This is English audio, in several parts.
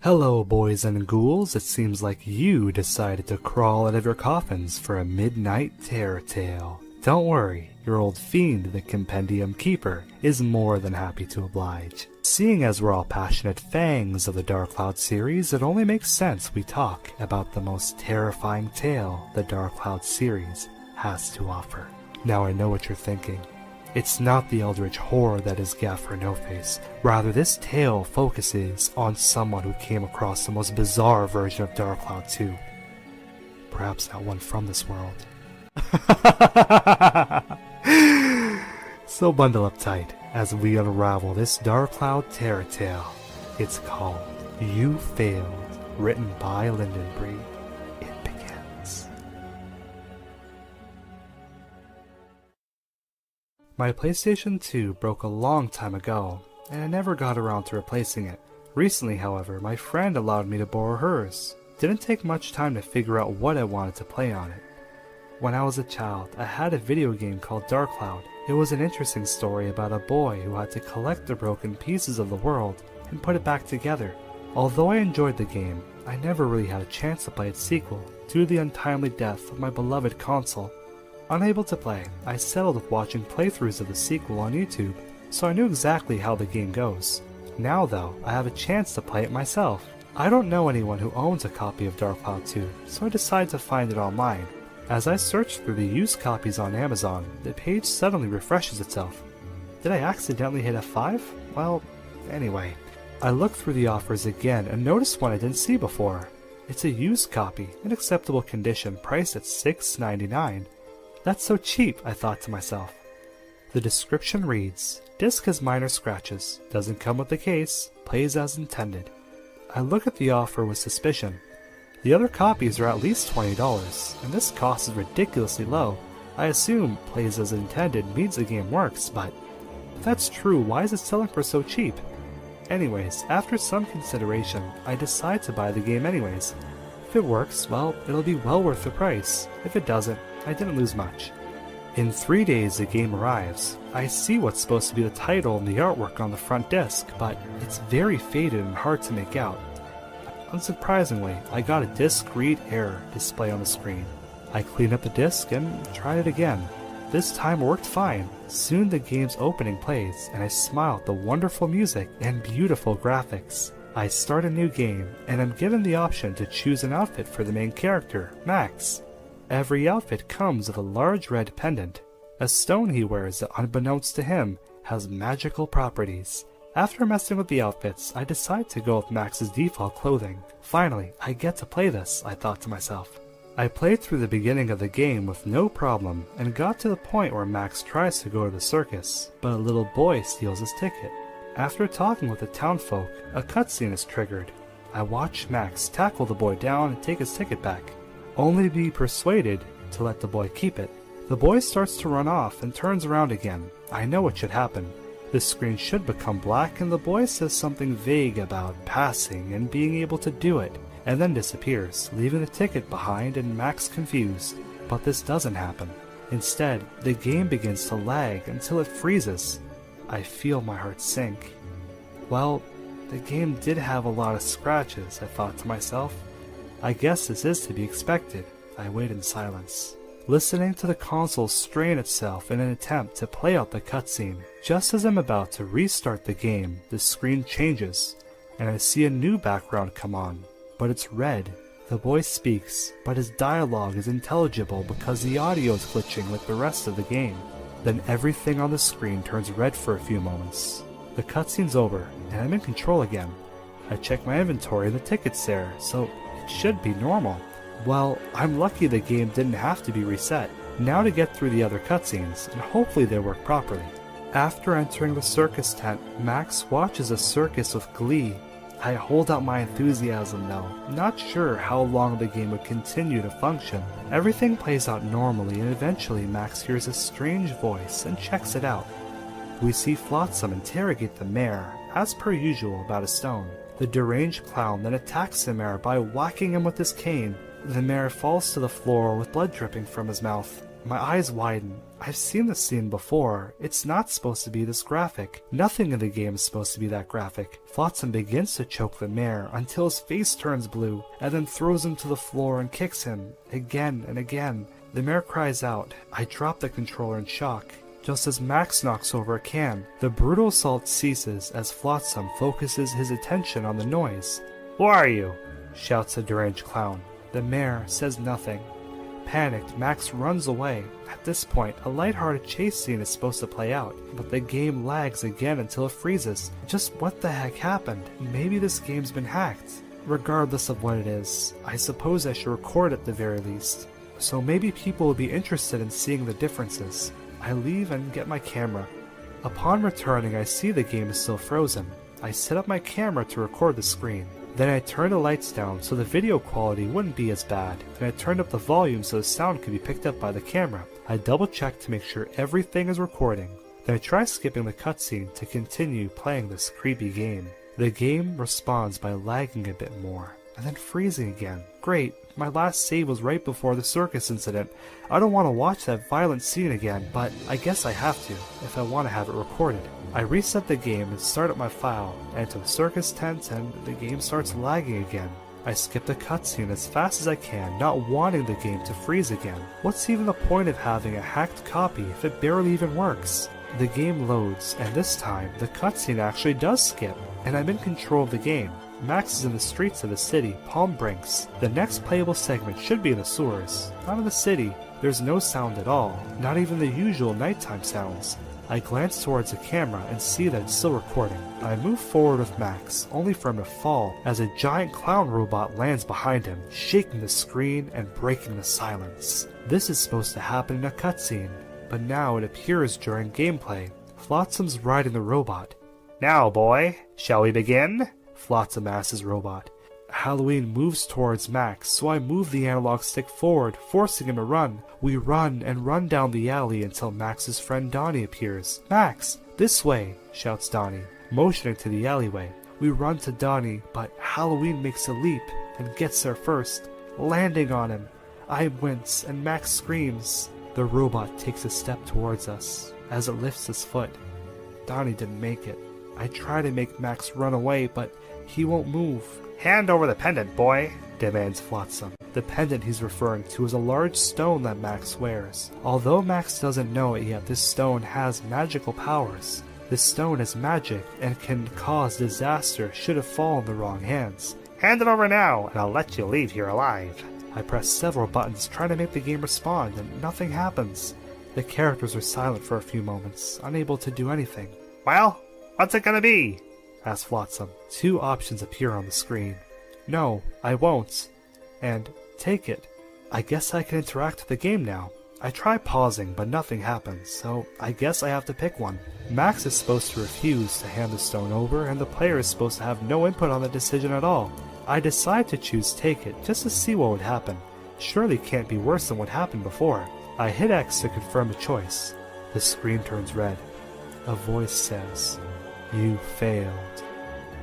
Hello, boys and ghouls. It seems like you decided to crawl out of your coffins for a midnight terror tale. Don't worry, your old fiend, the Compendium Keeper, is more than happy to oblige. Seeing as we're all passionate fangs of the Dark Cloud series, it only makes sense we talk about the most terrifying tale the Dark Cloud series has to offer. Now I know what you're thinking. It's not the eldritch horror that is Gaffer No Face. Rather, this tale focuses on someone who came across the most bizarre version of Dark Cloud 2. Perhaps not one from this world. So bundle up tight as we unravel this Dark Cloud terror tale. It's called You Failed, written by Lindenbree. It begins. My PlayStation 2 broke a long time ago, and I never got around to replacing it. Recently, however, my friend allowed me to borrow hers. Didn't take much time to figure out what I wanted to play on it. When I was a child, I had a video game called Dark Cloud. It was an interesting story about a boy who had to collect the broken pieces of the world and put it back together. Although I enjoyed the game, I never really had a chance to play its sequel due to the untimely death of my beloved console. Unable to play, I settled with watching playthroughs of the sequel on YouTube, so I knew exactly how the game goes. Now though, I have a chance to play it myself. I don't know anyone who owns a copy of Dark Cloud 2, so I decided to find it online. As I searched through the used copies on Amazon, the page suddenly refreshes itself. Did I accidentally hit F5? Well, anyway. I looked through the offers again and noticed one I didn't see before. It's a used copy, in acceptable condition, priced at $6.99. That's so cheap, I thought to myself. The description reads, disc has minor scratches, doesn't come with the case, plays as intended. I look at the offer with suspicion. The other copies are at least $20, and this cost is ridiculously low. I assume plays as intended means the game works, but if that's true, why is it selling for so cheap? Anyways, after some consideration, I decide to buy the game anyways. If it works, well, it'll be well worth the price. If it doesn't, I didn't lose much. In 3 days the game arrives. I see what's supposed to be the title and the artwork on the front disc, but it's very faded and hard to make out. Unsurprisingly, I got a disc read error display on the screen. I cleaned up the disc and tried it again. This time it worked fine. Soon the game's opening plays, and I smile at the wonderful music and beautiful graphics. I start a new game, and I'm given the option to choose an outfit for the main character, Max. Every outfit comes with a large red pendant. A stone he wears that, unbeknownst to him, has magical properties. After messing with the outfits, I decide to go with Max's default clothing. Finally, I get to play this, I thought to myself. I played through the beginning of the game with no problem, and got to the point where Max tries to go to the circus, but a little boy steals his ticket. After talking with the townfolk, a cutscene is triggered. I watch Max tackle the boy down and take his ticket back, only to be persuaded to let the boy keep it. The boy starts to run off and turns around again. I know what should happen. The screen should become black and the boy says something vague about passing and being able to do it, and then disappears, leaving the ticket behind and Max confused. But this doesn't happen. Instead, the game begins to lag until it freezes. I feel my heart sink. Well, the game did have a lot of scratches, I thought to myself. I guess this is to be expected. I wait in silence, listening to the console strain itself in an attempt to play out the cutscene. Just as I'm about to restart the game, the screen changes, and I see a new background come on, but it's red. The boy speaks, but his dialogue is intelligible because the audio is glitching like the rest of the game. Then everything on the screen turns red for a few moments. The cutscene's over, and I'm in control again. I check my inventory and the ticket's there, so it should be normal. Well, I'm lucky the game didn't have to be reset. Now to get through the other cutscenes, and hopefully they work properly. After entering the circus tent, Max watches a circus with glee. I hold out my enthusiasm though, not sure how long the game would continue to function. Everything plays out normally and eventually Max hears a strange voice and checks it out. We see Flotsam interrogate the mayor, as per usual, about a stone. The deranged clown then attacks the mayor by whacking him with his cane. The mayor falls to the floor with blood dripping from his mouth. My eyes widen. I've seen this scene before. It's not supposed to be this graphic. Nothing in the game is supposed to be that graphic. Flotsam begins to choke the mayor until his face turns blue, and then throws him to the floor and kicks him, again and again. The mayor cries out. I drop the controller in shock. Just as Max knocks over a can, the brutal assault ceases as Flotsam focuses his attention on the noise. "Who are you?" shouts the deranged clown. The mayor says nothing. Panicked, Max runs away. At this point, a lighthearted chase scene is supposed to play out, but the game lags again until it freezes. Just what the heck happened? Maybe this game's been hacked. Regardless of what it is, I suppose I should record at the very least. So maybe people will be interested in seeing the differences. I leave and get my camera. Upon returning, I see the game is still frozen. I set up my camera to record the screen. Then I turned the lights down so the video quality wouldn't be as bad. Then I turned up the volume so the sound could be picked up by the camera. I double checked to make sure everything is recording. Then I try skipping the cutscene to continue playing this creepy game. The game responds by lagging a bit more, and then freezing again. Great, my last save was right before the circus incident. I don't want to watch that violent scene again, but I guess I have to, if I want to have it recorded. I reset the game and start up my file, enter the circus tent, and the game starts lagging again. I skip the cutscene as fast as I can, not wanting the game to freeze again. What's even the point of having a hacked copy if it barely even works? The game loads, and this time, the cutscene actually does skip, and I'm in control of the game. Max is in the streets of the city, Palm Brinks. The next playable segment should be in the sewers, not in the city. There's no sound at all, not even the usual nighttime sounds. I glance towards the camera and see that it's still recording. I move forward with Max, only for him to fall as a giant clown robot lands behind him, shaking the screen and breaking the silence. This is supposed to happen in a cutscene, but now it appears during gameplay. Flotsam's riding the robot. "Now, boy, shall we begin?" Flotsam asks his robot. Halloween moves towards Max, so I move the analog stick forward, forcing him to run. We run and run down the alley until Max's friend Donnie appears. "Max, this way!" shouts Donnie, motioning to the alleyway. We run to Donnie, but Halloween makes a leap and gets there first, landing on him. I wince and Max screams. The robot takes a step towards us as it lifts his foot. Donnie didn't make it. I try to make Max run away, but he won't move. "Hand over the pendant, boy," demands Flotsam. The pendant he's referring to is a large stone that Max wears. Although Max doesn't know it yet, this stone has magical powers. This stone is magic and can cause disaster should it fall in the wrong hands. "Hand it over now, and I'll let you leave here alive." I press several buttons trying to make the game respond, and nothing happens. The characters are silent for a few moments, unable to do anything. "Well, what's it gonna be?" asks Flotsam. Two options appear on the screen. "No, I won't," and "Take it." I guess I can interact with the game now. I try pausing, but nothing happens, so I guess I have to pick one. Max is supposed to refuse to hand the stone over, and the player is supposed to have no input on the decision at all. I decide to choose Take It, just to see what would happen. Surely can't be worse than what happened before. I hit X to confirm the choice. The screen turns red. A voice says, "You failed."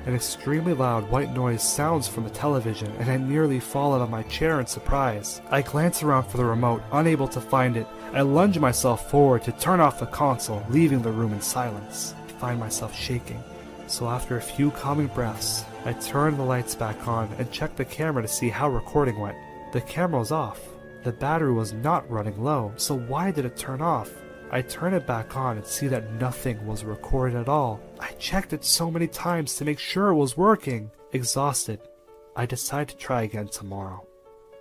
An extremely loud white noise sounds from the television, and I nearly fall out of my chair in surprise. I glance around for the remote, unable to find it. I lunge myself forward to turn off the console, leaving the room in silence. I find myself shaking. So after a few calming breaths, I turn the lights back on and check the camera to see how recording went. The camera was off. The battery was not running low, so why did it turn off? I turn it back on and see that nothing was recorded at all. I checked it so many times to make sure it was working. Exhausted, I decide to try again tomorrow.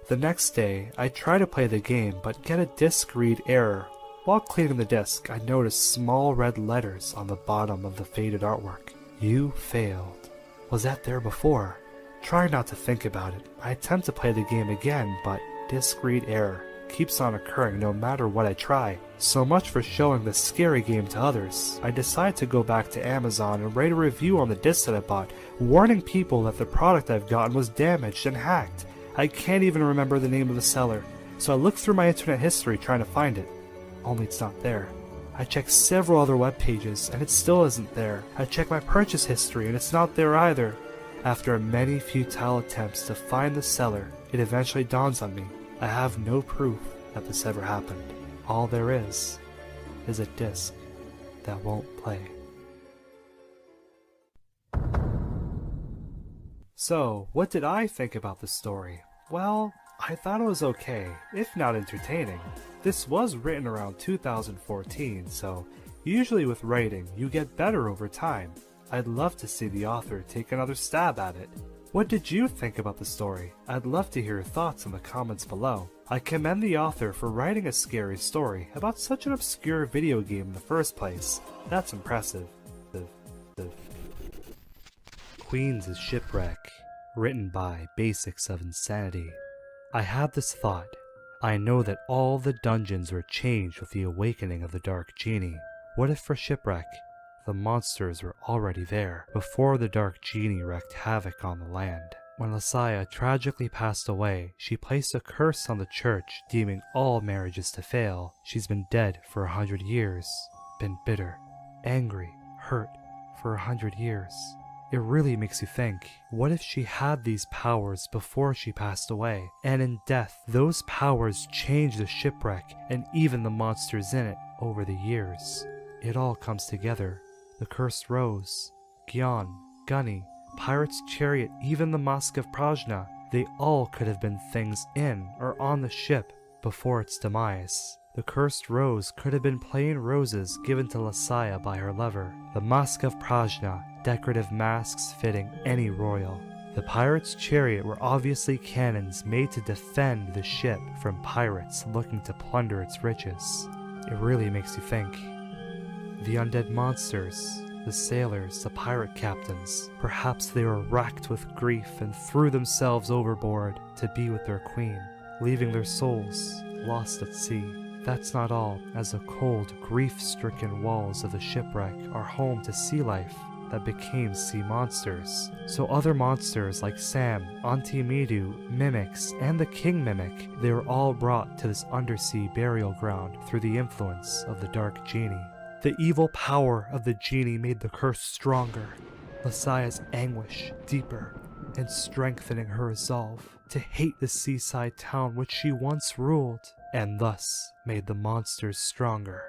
The next day, I try to play the game but get a disk read error. While cleaning the disk, I notice small red letters on the bottom of the faded artwork. You failed. Was that there before? Try not to think about it. I attempt to play the game again, but disk read error keeps on occurring no matter what I try. So much for showing this scary game to others. I decide to go back to Amazon and write a review on the disc that I bought, warning people that the product I've gotten was damaged and hacked. I can't even remember the name of the seller, so I look through my internet history trying to find it. Only it's not there. I check several other web pages and it still isn't there. I check my purchase history and it's not there either. After many futile attempts to find the seller, it eventually dawns on me. I have no proof that this ever happened. all there is a disc that won't play. So, what did I think about the story? Well, I thought it was okay, if not entertaining. This was written around 2014, so usually with writing, you get better over time. I'd love to see the author take another stab at it. What did you think about the story? I'd love to hear your thoughts in the comments below. I commend the author for writing a scary story about such an obscure video game in the first place. That's impressive. Queen's Shipwreck, written by BasicsofInsanity. I had this thought. I know that all the dungeons were changed with the awakening of the Dark Genie. What if for Shipwreck, the monsters were already there, before the Dark Genie wreaked havoc on the land? When Saia tragically passed away, she placed a curse on the church, deeming all marriages to fail. She's been dead for 100 years, been bitter, angry, hurt for 100 years. It really makes you think, what if she had these powers before she passed away, and in death, those powers changed the shipwreck and even the monsters in it over the years? It all comes together. The Cursed Rose, Gyan, Gunny, Pirate's Chariot, even the Mask of Prajna, they all could have been things in or on the ship before its demise. The Cursed Rose could have been plain roses given to Saia by her lover. The Mask of Prajna, decorative masks fitting any royal. The Pirate's Chariot were obviously cannons made to defend the ship from pirates looking to plunder its riches. It really makes you think. The undead monsters, the sailors, the pirate captains, perhaps they were racked with grief and threw themselves overboard to be with their queen, leaving their souls lost at sea. That's not all, as the cold, grief-stricken walls of the shipwreck are home to sea life that became sea monsters. So other monsters like Sam, Auntie Midu, Mimics, and the King Mimic, they were all brought to this undersea burial ground through the influence of the Dark Genie. The evil power of the genie made the curse stronger, Saia's anguish deeper, and strengthening her resolve to hate the seaside town which she once ruled, and thus made the monsters stronger.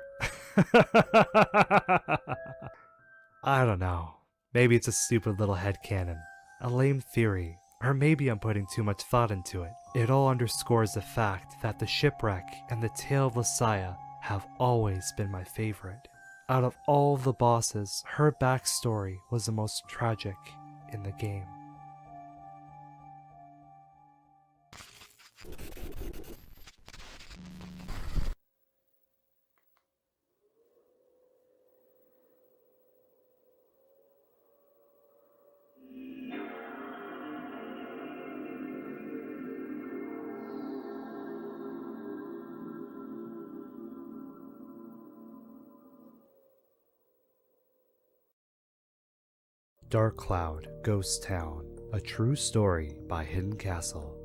I don't know. Maybe it's a stupid little headcanon, a lame theory, or maybe I'm putting too much thought into it. It all underscores the fact that the shipwreck and the tale of Saia have always been my favorite. Out of all the bosses, her backstory was the most tragic in the game. Dark Cloud, Ghost Town, a true story by Hiddencastle.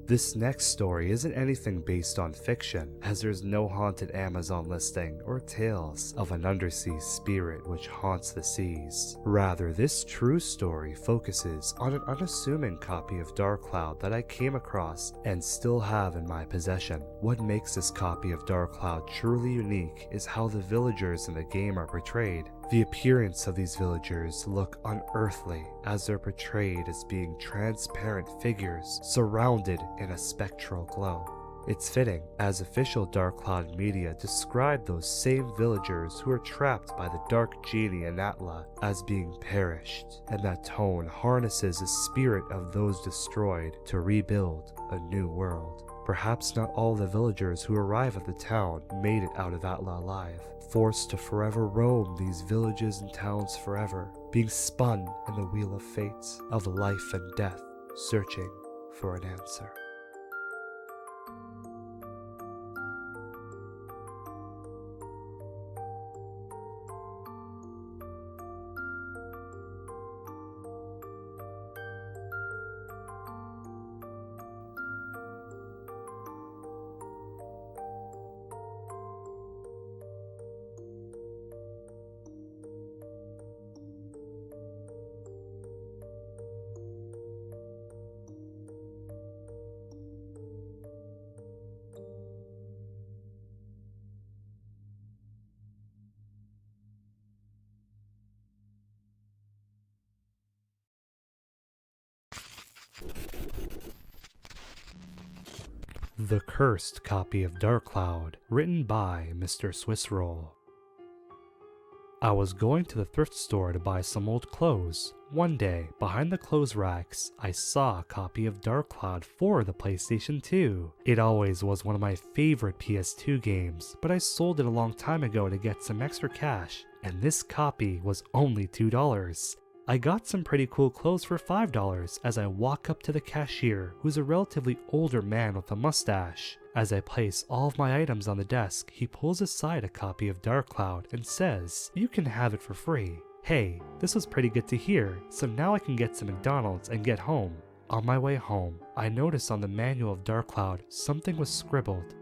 This next story isn't anything based on fiction, as there's no haunted Amazon listing or tales of an undersea spirit which haunts the seas. Rather, this true story focuses on an unassuming copy of Dark Cloud that I came across and still have in my possession. What makes this copy of Dark Cloud truly unique is how the villagers in the game are portrayed. The appearance of these villagers look unearthly, as they're portrayed as being transparent figures surrounded in a spectral glow. It's fitting, as official Dark Cloud media described those same villagers who are trapped by the Dark Genie in Atla as being perished, and that Toan harnesses the spirit of those destroyed to rebuild a new world. Perhaps not all the villagers who arrive at the town made it out of Atla alive, forced to forever roam these villages and towns forever, being spun in the wheel of fate, of life and death, searching for an answer. The Cursed Copy of Dark Cloud, written by Mr.Swissroll. I was going to the thrift store to buy some old clothes. One day, behind the clothes racks, I saw a copy of Dark Cloud for the PlayStation 2. It always was one of my favorite PS2 games, but I sold it a long time ago to get some extra cash, and this copy was only $2. I got some pretty cool clothes for $5 as I walk up to the cashier, who's a relatively older man with a mustache. As I place all of my items on the desk, he pulls aside a copy of Dark Cloud and says, "You can have it for free." Hey, this was pretty good to hear, so now I can get to McDonald's and get home. On my way home, I noticed on the manual of Dark Cloud something was scribbled.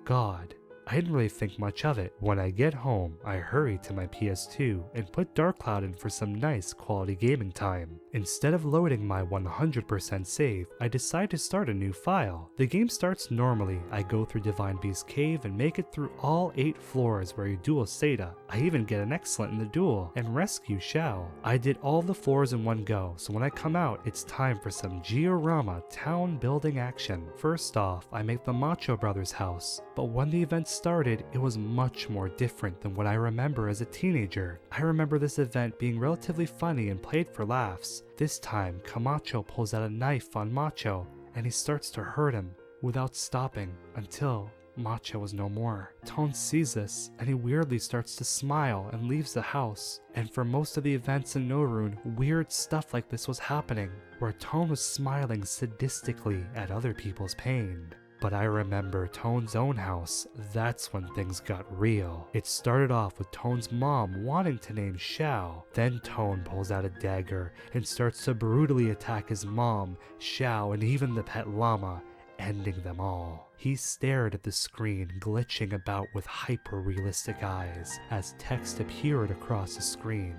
God. I didn't really think much of it. When I get home, I hurry to my PS2 and put Dark Cloud in for some nice quality gaming time. Instead of loading my 100% save, I decide to start a new file. The game starts normally. I go through Divine Beast's cave and make it through all 8 floors where you duel Saia. I even get an excellent in the duel and rescue Shao. I did all the floors in one go, so when I come out, it's time for some Giorama town building action. First off, I make the Macho Brothers house, but when the event started, it was much more different than what I remember as a teenager. I remember this event being relatively funny and played for laughs. This time, Camacho pulls out a knife on Macho, and he starts to hurt him without stopping until Macho was no more. Toan sees this, and he weirdly starts to smile and leaves the house. And for most of the events in Roghroo, weird stuff like this was happening, where Toan was smiling sadistically at other people's pain. But I remember Toan's own house. That's when things got real. It started off with Toan's mom wanting to name Shao. Then Toan pulls out a dagger and starts to brutally attack his mom, Shao, and even the pet llama, ending them all. He stared at the screen, glitching about with hyper-realistic eyes as text appeared across the screen.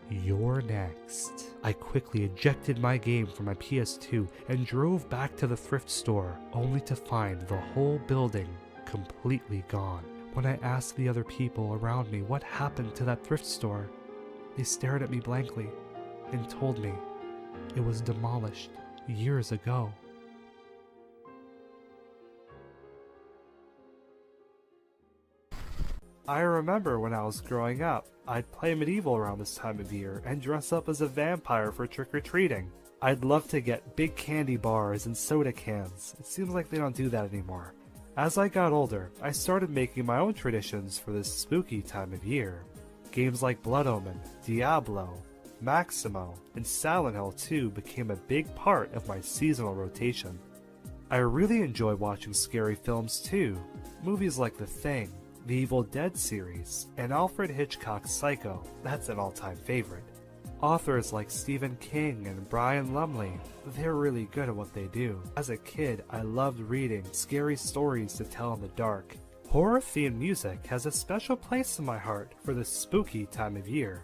"You're next." I quickly ejected my game from my PS2 and drove back to the thrift store, only to find the whole building completely gone. When I asked the other people around me what happened to that thrift store, they stared at me blankly and told me it was demolished years ago. I remember when I was growing up, I'd play medieval around this time of year and dress up as a vampire for trick-or-treating. I'd love to get big candy bars and soda cans. It seems like they don't do that anymore. As I got older, I started making my own traditions for this spooky time of year. Games like Blood Omen, Diablo, Maximo, and Silent Hill 2 became a big part of my seasonal rotation. I really enjoy watching scary films too. Movies like The Thing, the Evil Dead series, and Alfred Hitchcock's Psycho, that's an all-time favorite. Authors like Stephen King and Brian Lumley, they're really good at what they do. As a kid, I loved reading scary stories to tell in the dark. Horror-themed music has a special place in my heart for this spooky time of year.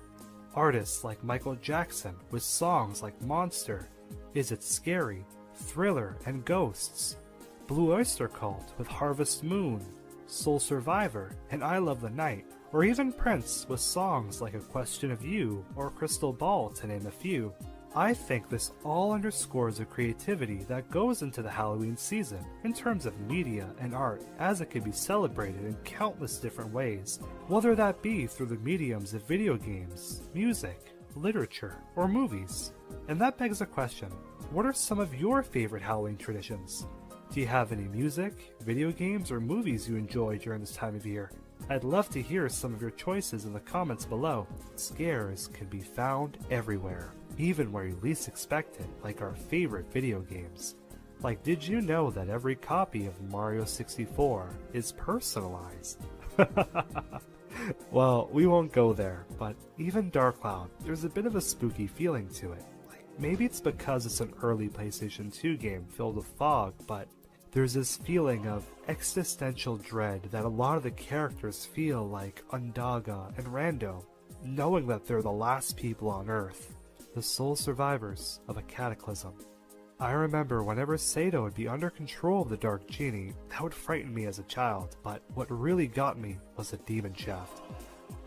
Artists like Michael Jackson with songs like Monster, Is It Scary, Thriller, and Ghosts. Blue Oyster Cult with Harvest Moon, Soul Survivor, and I Love the Night, or even Prince with songs like A Question of You or Crystal Ball, to name a few. I think this all underscores the creativity that goes into the Halloween season in terms of media and art, as it can be celebrated in countless different ways, whether that be through the mediums of video games, music, literature, or movies. And that begs the question, what are some of your favorite Halloween traditions? Do you have any music, video games, or movies you enjoy during this time of year? I'd love to hear some of your choices in the comments below. Scares can be found everywhere, even where you least expect it, like our favorite video games. Like, did you know that every copy of Mario 64 is personalized? Well, we won't go there, but even Dark Cloud, there's a bit of a spooky feeling to it. Maybe it's because it's an early PlayStation 2 game filled with fog, but there's this feeling of existential dread that a lot of the characters feel, like Undaga and Rando, knowing that they're the last people on Earth, the sole survivors of a cataclysm. I remember whenever Sato would be under control of the Dark Genie, that would frighten me as a child, but what really got me was the demon shaft.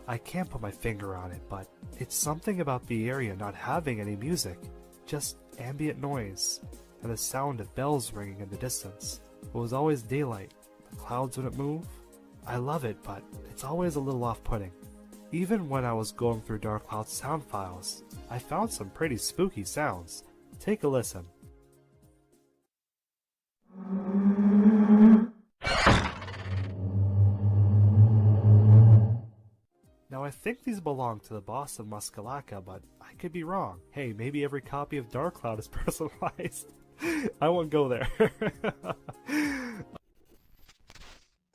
I can't put my finger on it, but it's something about the area not having any music, just ambient noise, and the sound of bells ringing in the distance. It was always daylight. The clouds wouldn't move. I love it, but it's always a little off-putting. Even when I was going through Dark Cloud's sound files, I found some pretty spooky sounds. Take a listen. Now I think these belong to the boss of Muscalaca, but I could be wrong. Hey, maybe every copy of Dark Cloud is personalized. I won't go there.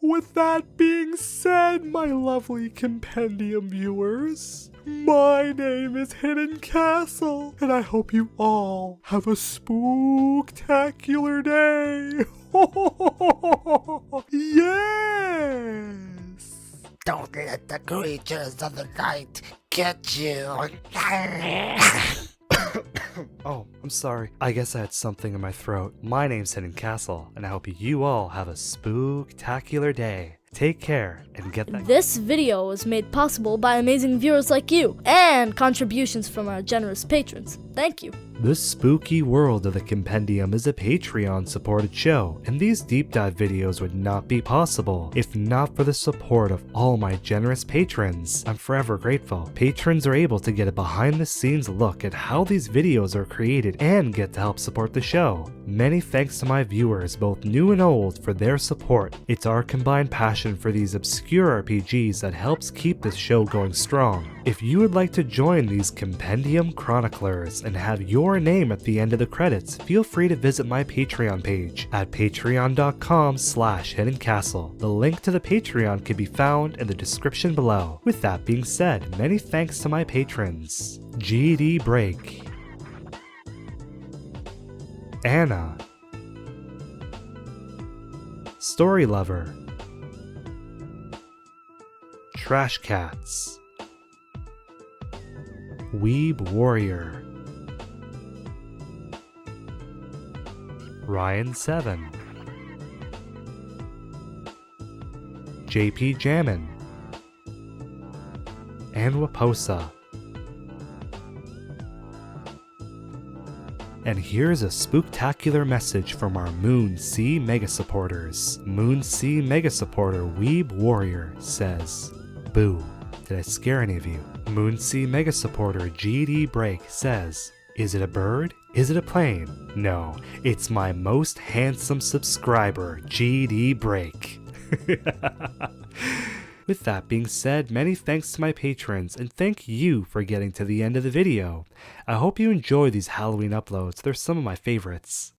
With that being said, my lovely Compendium viewers, my name is Hiddencastle, and I hope you all have a spooktacular day. Yes! Don't let the creatures of the night get you. Oh, I'm sorry. I guess I had something in my throat. My name's Hiddencastle, and I hope you all have a spooktacular day. Take care and get that. This video was made possible by amazing viewers like you and contributions from our generous patrons. Thank you. The spooky world of the Compendium is a Patreon-supported show, and these deep dive videos would not be possible if not for the support of all my generous patrons. I'm forever grateful. Patrons are able to get a behind-the-scenes look at how these videos are created and get to help support the show. Many thanks to my viewers, both new and old, for their support. It's our combined passion for these obscure RPGs that helps keep this show going strong. If you would like to join these Compendium chroniclers and have your name at the end of the credits, feel free to visit my Patreon page at patreon.com/hiddencastle. The link to the Patreon can be found in the description below. With that being said, many thanks to my patrons: GD Break, Anna, Story Lover, Trash Cats, Weeb Warrior, Ryan7, JP Jammin, and Waposa. And here's a spooktacular message from our Moon Sea Mega Supporters. Moon Sea Mega Supporter Weeb Warrior says, "Boo, did I scare any of you?" Moon Sea Mega Supporter GD Break says, "Is it a bird? Is it a plane? No, it's my most handsome subscriber, GD Break." With that being said, many thanks to my patrons, and thank you for getting to the end of the video. I hope you enjoy these Halloween uploads, they're some of my favorites.